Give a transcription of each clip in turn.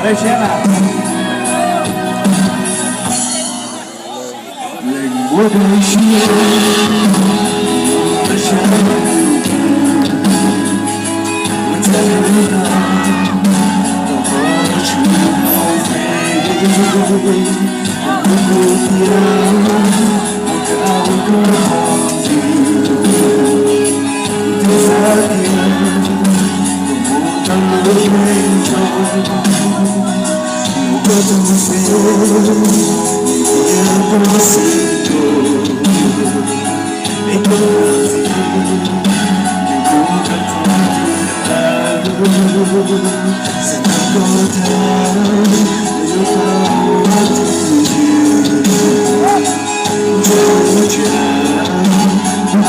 来先了。我的心，我想，我在等到何处高飞。如果不要我高歌红军，多少天我不当了追求。如果怎么飞，也不死。没过自己，没过看风的路，才能够谈，没有把握自己，就觉不过有把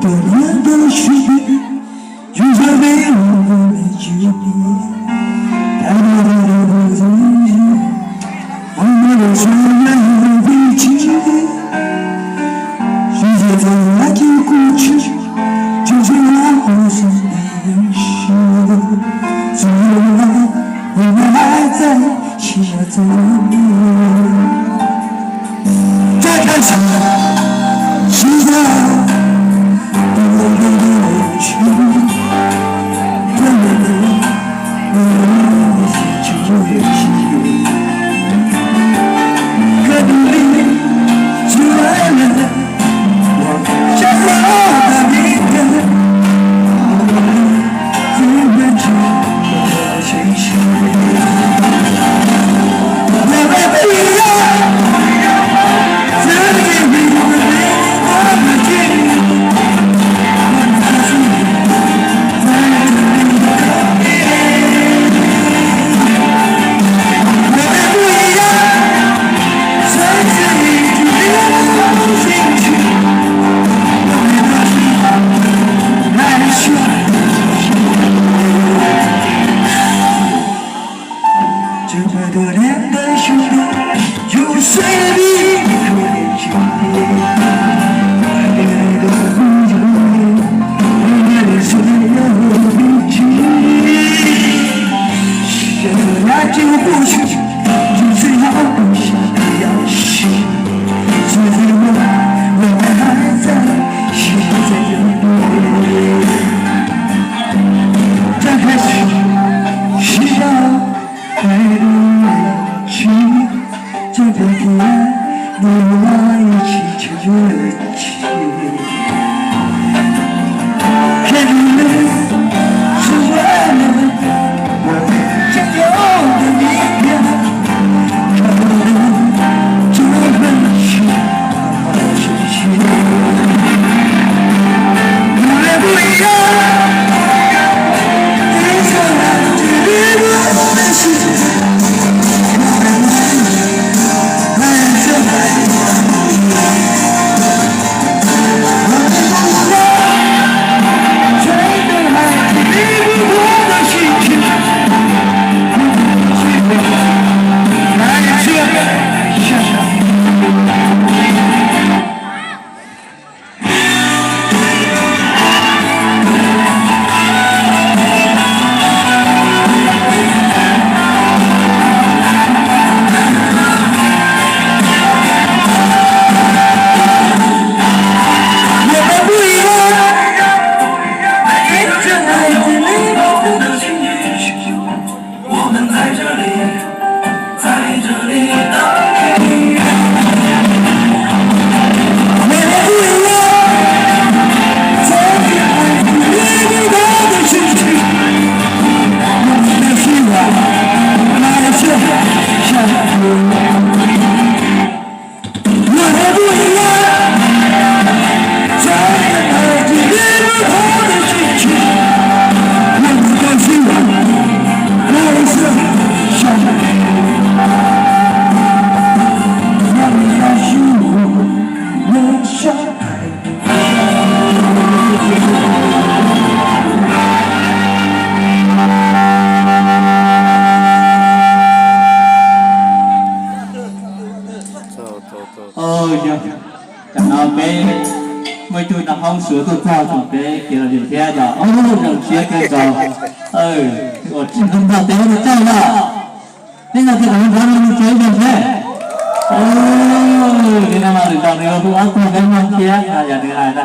多年的时间，就像没有我的距离。太多的不自信，我们都是人的脾气。世界在爱情过去，就像那无声的延续。只有我们还在，需要在努力。再看上，是的。多年的兄弟，就随你可怜兄弟，爱你的不容易，爱你所有脾气。现在爱情过去，就是要留下的钥匙。只有我们还在，需要再努力。再开始，需要太多。这个天，你我一起去热情。看你们是我们，我们将有的明天。看我们这份情，好好珍惜。我们不一样，你说爱距离我的心。mấy tôi nằm không sửa tôi qua chuẩn bị kiểu điều thế giờ rồi chia cái rồi rồi chỉ không vào téo được chơi là nên là cái đó nó chơi được thế cái nào mà được đâu nữa tôi ăn cùng cái món kia là giờ được ai đây